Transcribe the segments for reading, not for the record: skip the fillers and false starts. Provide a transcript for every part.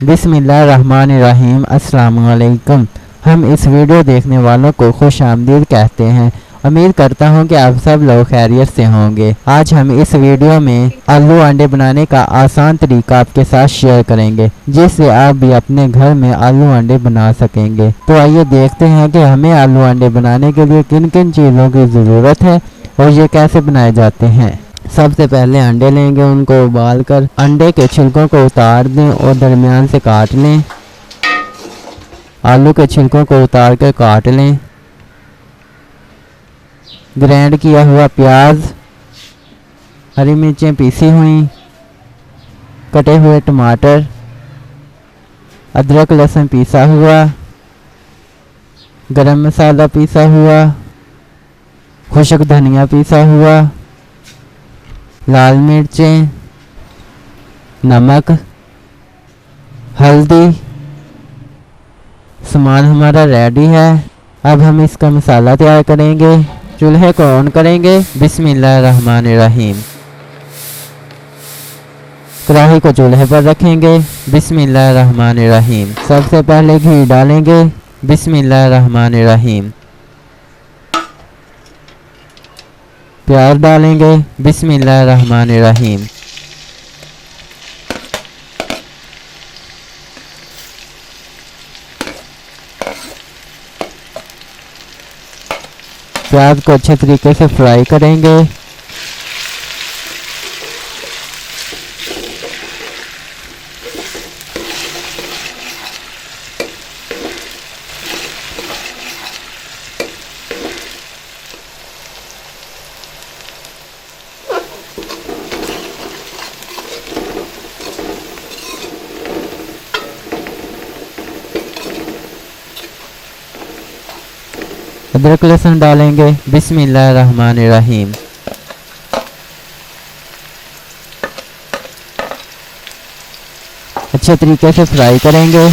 बिस्मिल्लाहिर्रहमानिर्रहीम। अस्सलाम वालेकुम। हम इस वीडियो देखने वालों को खुश आमदीद कहते हैं। उम्मीद करता हूं कि आप सब लोग खैरियत से होंगे। आज हम इस वीडियो में आलू अंडे बनाने का आसान तरीका आपके साथ शेयर करेंगे, जिससे आप भी अपने घर में आलू अंडे बना सकेंगे। तो आइए देखते हैं कि हमें आलू अंडे बनाने के लिए किन किन चीज़ों की ज़रूरत है और ये कैसे बनाए जाते हैं। सबसे पहले अंडे लेंगे, उनको उबालकर अंडे के छिलकों को उतार दें और दरमियान से काट लें। आलू के छिलकों को उतार कर काट लें। ग्राइंड किया हुआ प्याज, हरी मिर्चें पीसी हुई, कटे हुए टमाटर, अदरक लहसुन पीसा हुआ, गरम मसाला पीसा हुआ, खुश्क धनिया पीसा हुआ, लाल मिर्चें, नमक, हल्दी। सामान हमारा रेडी है। अब हम इसका मसाला तैयार करेंगे। चूल्हे को ऑन करेंगे। बिस्मिल्लाहिर्रहमानिर्रहीम। कढ़ाई को चूल्हे पर रखेंगे। बिस्मिल्लाहिर्रहमानिर्रहीम। सबसे पहले घी डालेंगे। बिस्मिल्लाहिर्रहमानिर्रहीम। प्याज डालेंगे। बिस्मिल्लाहिर्रहमानिर्रहीम। प्याज को अच्छे तरीके से फ्राई करेंगे। अदरक लहसुन डालेंगे। बिस्मिल्लाहिर्रहमानिर्रहीम। अच्छे तरीके से फ्राई करेंगे।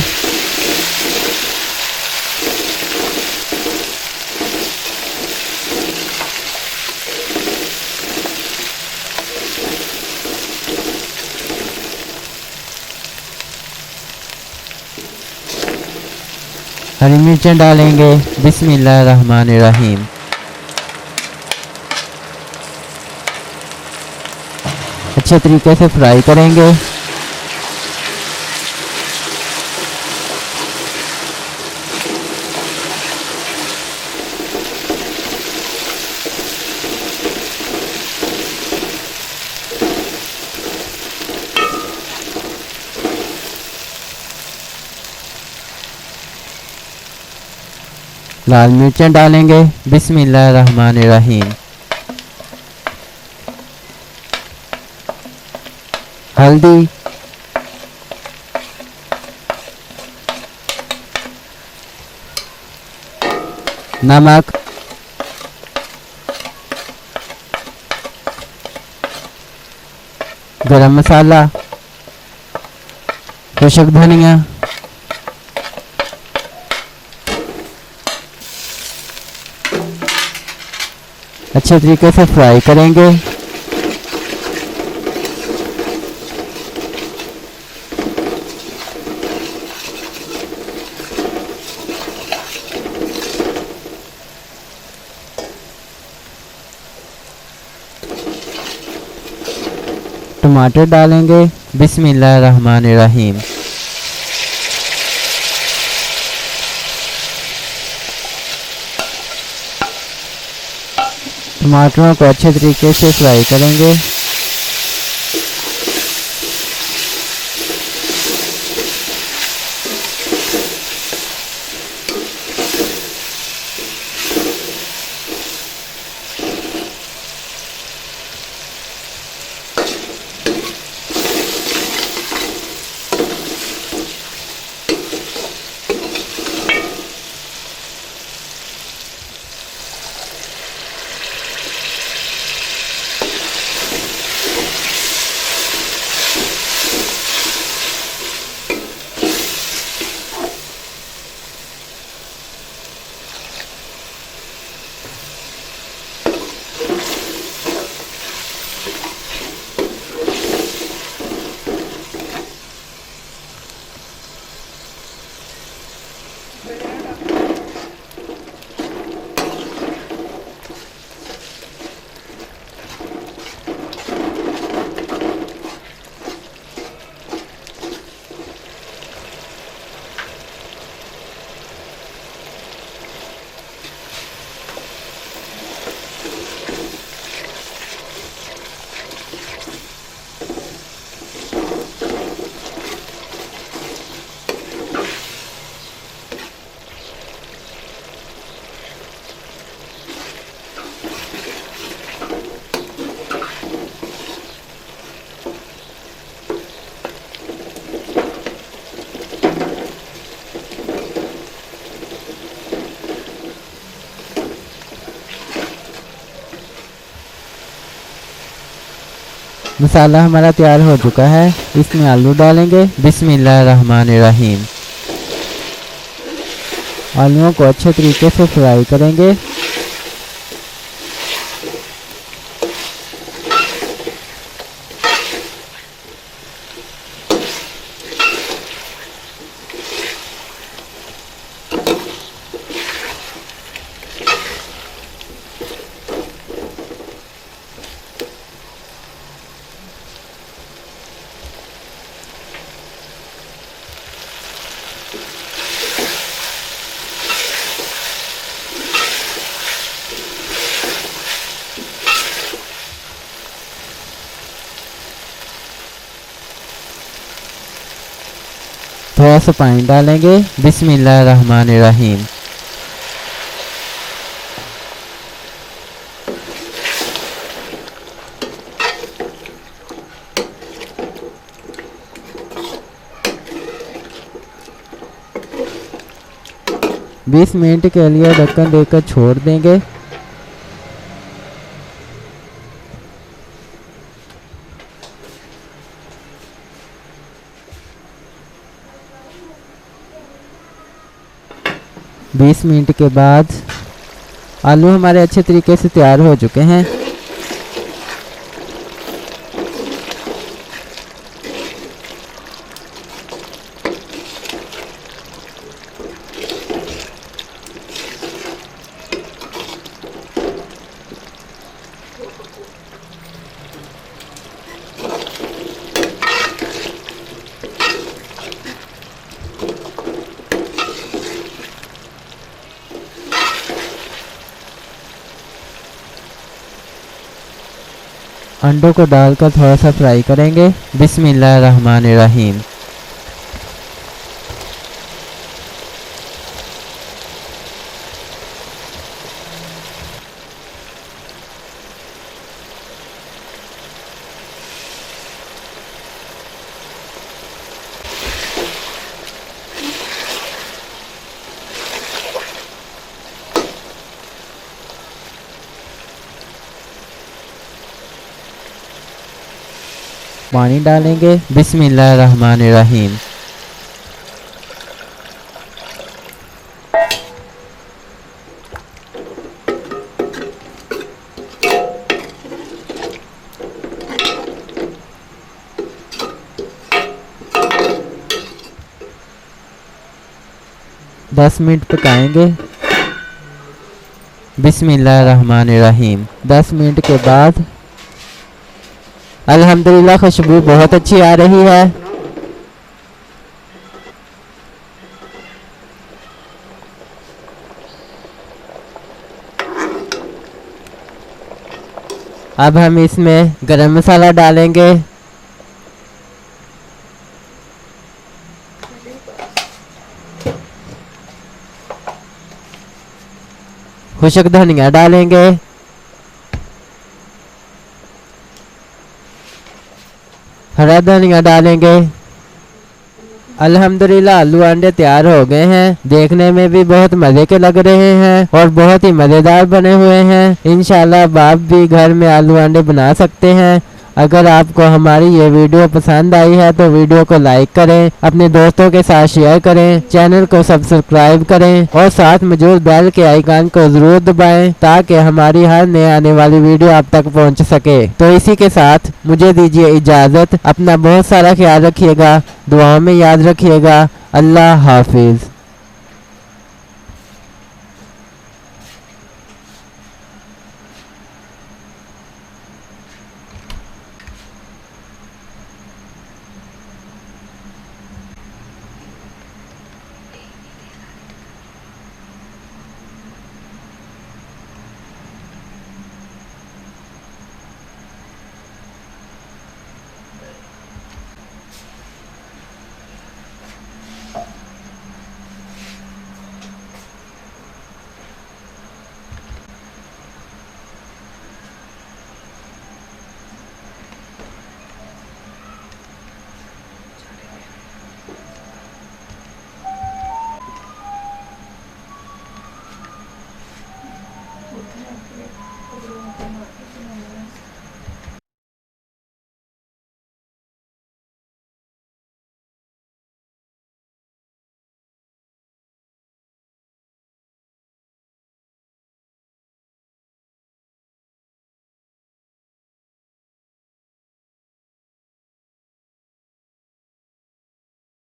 हरी मिर्चें डालेंगे। बिस्मिल्लाहिर्रहमानिर्रहीम। अच्छे तरीके से फ्राई करेंगे। लाल मिर्चें डालेंगे। बिस्मिल्लाहिर्रहमानिर्रहीम। हल्दी, नमक, गरम मसाला, खुश्क धनिया, अच्छे तरीके से फ्राई करेंगे। टमाटर डालेंगे। बिस्मिल्लाहिर्रहमानिर्रहीम। टमाटरों को अच्छे तरीके से फ्राई करेंगे। मसाला हमारा तैयार हो चुका है, इसमें आलू डालेंगे। बिस्मिल्लाहिर्रहमानिर्रहीम। आलूओं को अच्छे तरीके से फ्राई करेंगे। थोड़ा सा पानी डालेंगे। बिस्मिल्लाहिर्रहमानिर्रहीम। बीस मिनट के लिए ढक्कन देकर छोड़ देंगे। बीस मिनट के बाद आलू हमारे अच्छे तरीके से तैयार हो चुके हैं। अंडों को डालकर थोड़ा सा फ्राई करेंगे। बिस्मिल्लाहिर्रहमानिर्रहीम। पानी डालेंगे। बिस्मिल्लाहिर्रहमानिर्रहीम। दस मिनट पकाएंगे। बिस्मिल्लाहिर्रहमानिर्रहीम। 10 मिनट के बाद अल्हम्दुलिल्लाह खुशबू बहुत अच्छी आ रही है। अब हम इसमें गरम मसाला डालेंगे। खुशक धनिया डालेंगे। हरा धनिया डालेंगे। अल्हम्दुलिल्लाह आलू अंडे तैयार हो गए हैं। देखने में भी बहुत मज़े के लग रहे हैं और बहुत ही मज़ेदार बने हुए हैं। इंशाल्लाह अब आप भी घर में आलू अंडे बना सकते हैं। अगर आपको हमारी ये वीडियो पसंद आई है तो वीडियो को लाइक करें, अपने दोस्तों के साथ शेयर करें, चैनल को सब्सक्राइब करें और साथ मौजूद बेल के आइकन को ज़रूर दबाएं ताकि हमारी हर नए आने वाली वीडियो आप तक पहुंच सके। तो इसी के साथ मुझे दीजिए इजाज़त। अपना बहुत सारा ख्याल रखिएगा, दुआओं में याद रखिएगा। अल्लाह हाफिज़।